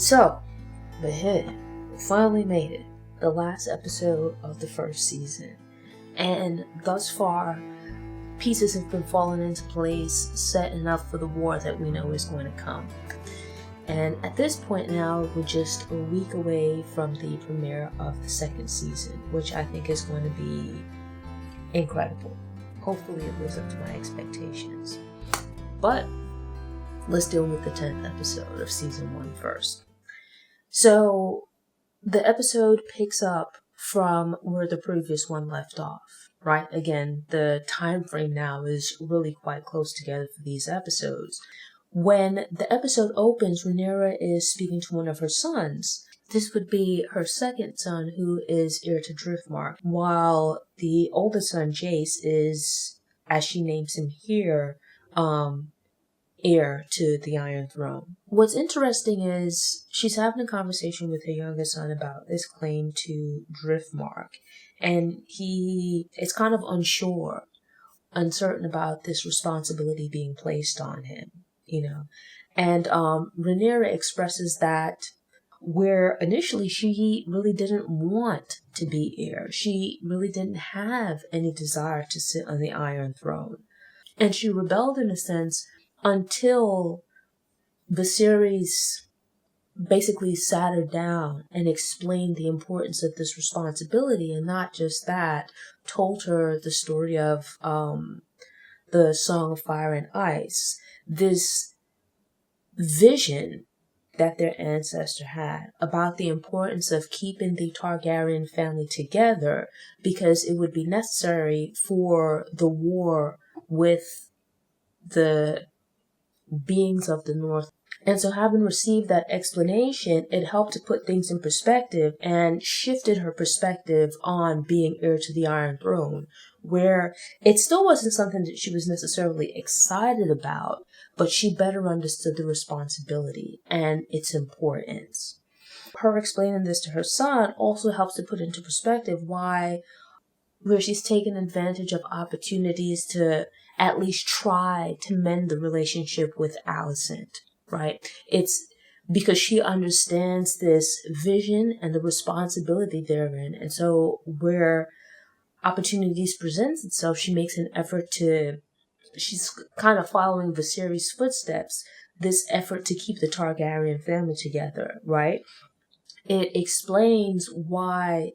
So, we're here. We finally made it. The last episode of the first season. And thus far, pieces have been falling into place, setting up for the war that we know is going to come. And at this point now, we're just a week away from the premiere of the second season, which I think is going to be incredible. Hopefully it lives up to my expectations. But let's deal with the 10th episode of season 1 first. So the episode picks up from where the previous one left off, right? Again, the time frame now is really quite close together for these episodes. When the episode opens, Rhaenyra is speaking to one of her sons. This would be her second son, who is heir to Driftmark, while the oldest son, Jace, is, as she names him here, heir to the Iron Throne. What's interesting is she's having a conversation with her youngest son about this claim to Driftmark, and he is kind of uncertain about this responsibility being placed on him, And Rhaenyra expresses that where initially she really didn't want to be heir. She really didn't have any desire to sit on the Iron Throne. And she rebelled in a sense until Viserys basically sat her down and explained the importance of this responsibility, and not just that, told her the story of the Song of Fire and Ice, this vision that their ancestor had about the importance of keeping the Targaryen family together because it would be necessary for the war with the beings of the North. And so having received that explanation, it helped to put things in perspective and shifted her perspective on being heir to the Iron Throne, where it still wasn't something that she was necessarily excited about, but she better understood the responsibility and its importance. Her explaining this to her son also helps to put into perspective where she's taken advantage of opportunities to at least try to mend the relationship with Alicent, right? It's because she understands this vision and the responsibility therein. And so where opportunities presents itself, she makes an effort she's kind of following Viserys' footsteps, this effort to keep the Targaryen family together, right? It explains why,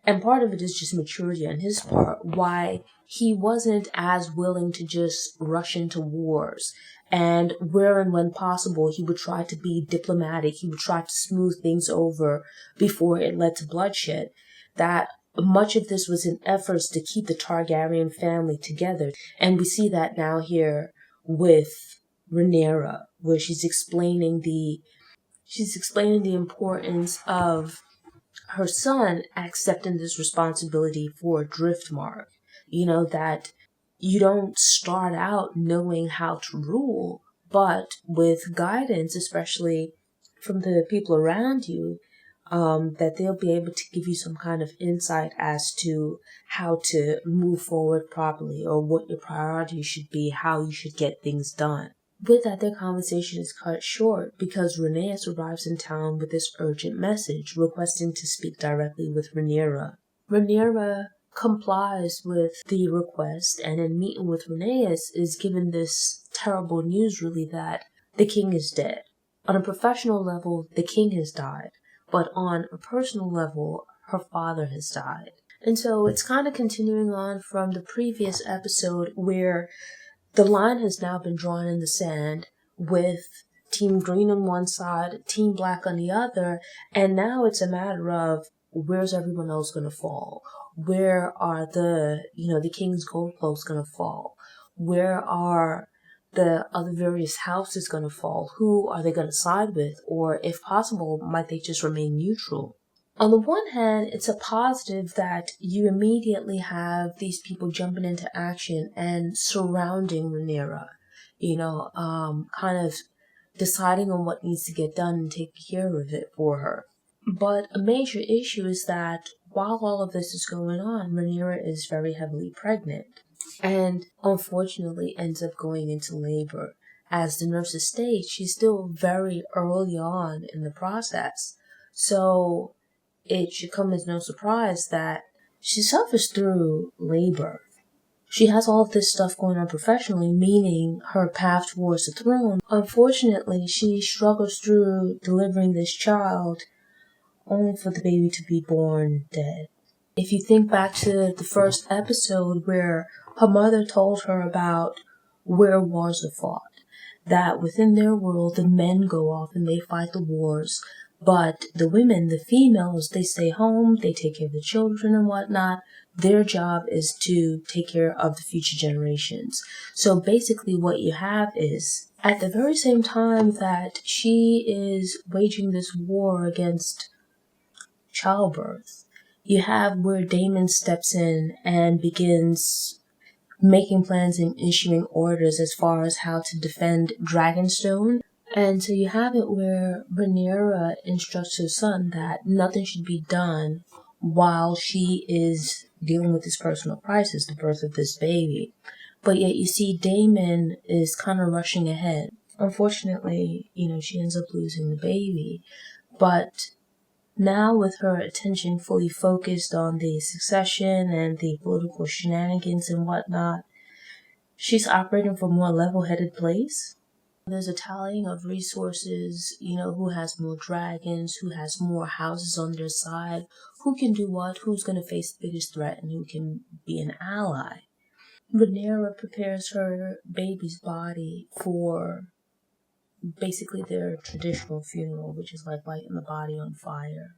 and part of it is just maturity on his part, why he wasn't as willing to just rush into wars. And where and when possible, he would try to be diplomatic. He would try to smooth things over before it led to bloodshed. That much of this was in efforts to keep the Targaryen family together. And we see that now here with Rhaenyra, where she's explaining the importance of her son accepting this responsibility for Driftmark. That you don't start out knowing how to rule, but with guidance, especially from the people around you, that they'll be able to give you some kind of insight as to how to move forward properly or what your priorities should be, how you should get things done. With that, their conversation is cut short because Rhaenys arrives in town with this urgent message requesting to speak directly with Rhaenyra. Rhaenyra complies with the request, and in meeting with Rhaenys is given this terrible news really that the king is dead. On a professional level, the king has died, but on a personal level, her father has died. And so it's kind of continuing on from the previous episode where the line has now been drawn in the sand with Team Green on one side, Team Black on the other, and now it's a matter of where's everyone else going to fall? Where are the King's Gold Cloaks going to fall? Where are the other various houses going to fall? Who are they going to side with? Or if possible, might they just remain neutral? On the one hand, it's a positive that you immediately have these people jumping into action and surrounding Rhaenyra, kind of deciding on what needs to get done and taking care of it for her. But a major issue is that while all of this is going on, Rhaenyra is very heavily pregnant and unfortunately ends up going into labor as the nurses state, she's still very early on in the process. So it should come as no surprise that she suffers through labor. She has all of this stuff going on professionally, meaning her path towards the throne. Unfortunately, she struggles through delivering this child only for the baby to be born dead. If you think back to the first episode where her mother told her about where wars are fought, that within their world the men go off and they fight the wars, but the women, the females, they stay home, they take care of the children and whatnot. Their job is to take care of the future generations. So basically what you have is, at the very same time that she is waging this war against childbirth, you have where Daemon steps in and begins making plans and issuing orders as far as how to defend Dragonstone. And so you have it where Rhaenyra instructs her son that nothing should be done while she is dealing with this personal crisis, the birth of this baby. But yet you see Daemon is kind of rushing ahead. Unfortunately, she ends up losing the baby. But now with her attention fully focused on the succession and the political shenanigans and whatnot, she's operating from a more level-headed place. There's a tallying of resources, who has more dragons, who has more houses on their side, who can do what, who's going to face the biggest threat, and who can be an ally. Rhaenyra prepares her baby's body for basically their traditional funeral, which is like lighting the body on fire.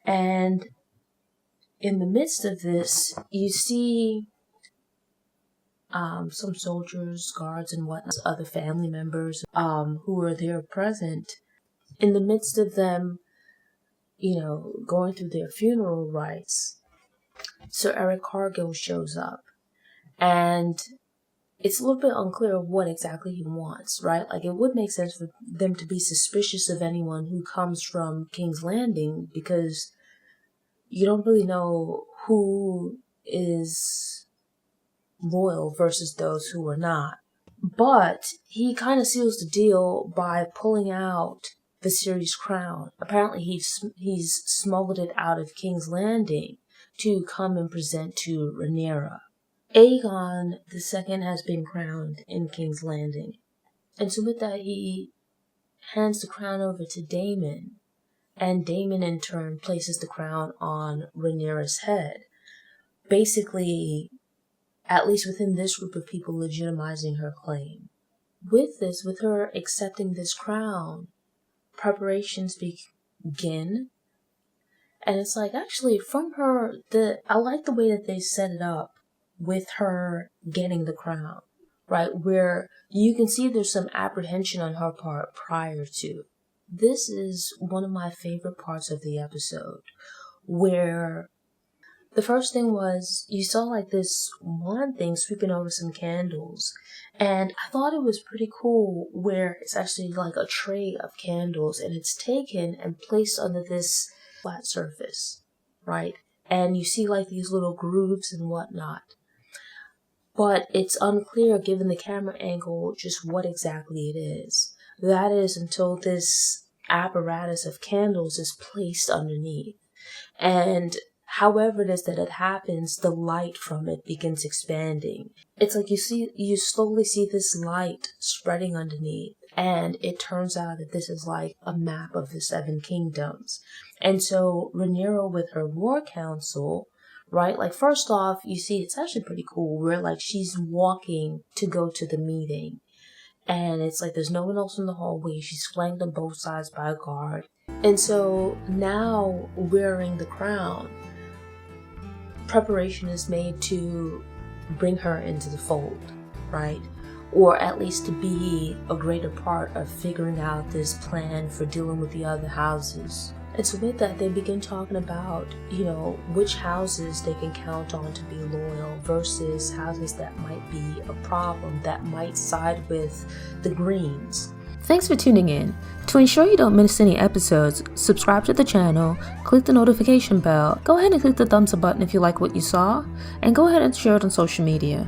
And in the midst of this, you see some soldiers, guards, and whatnot, other family members who are there present. In the midst of them, going through their funeral rites, Sir Eric Cargill shows up. And it's a little bit unclear what exactly he wants, right? Like, it would make sense for them to be suspicious of anyone who comes from King's Landing, because you don't really know who is loyal versus those who are not. But he kind of seals the deal by pulling out Viserys' crown. Apparently he's smuggled it out of King's Landing to come and present to Rhaenyra. Aegon II has been crowned in King's Landing. And so with that, he hands the crown over to Daemon. And Daemon in turn places the crown on Rhaenyra's head. Basically, at least within this group of people, legitimizing her claim. With her accepting this crown, preparations begin. And it's like, actually, from her, I like the way that they set it up with her getting the crown, right? Where you can see there's some apprehension on her part prior to. This is one of my favorite parts of the episode, where the first thing was, you saw like this wand thing sweeping over some candles. And I thought it was pretty cool where it's actually like a tray of candles and it's taken and placed under this flat surface, right? And you see like these little grooves and whatnot. But it's unclear, given the camera angle, just what exactly it is. That is until this apparatus of candles is placed underneath. And however it is that it happens, the light from it begins expanding. It's like you slowly see this light spreading underneath, and it turns out that this is like a map of the 7 kingdoms. And so Rhaenyra with her war council, right? Like, first off, you see it's actually pretty cool where like she's walking to go to the meeting. And it's like there's no one else in the hallway. She's flanked on both sides by a guard. And so now, wearing the crown, preparation is made to bring her into the fold, right? Or at least to be a greater part of figuring out this plan for dealing with the other houses. And so with that, they begin talking about, which houses they can count on to be loyal versus houses that might be a problem, that might side with the Greens. Thanks for tuning in. To ensure you don't miss any episodes, subscribe to the channel, click the notification bell, go ahead and click the thumbs up button if you like what you saw, and go ahead and share it on social media.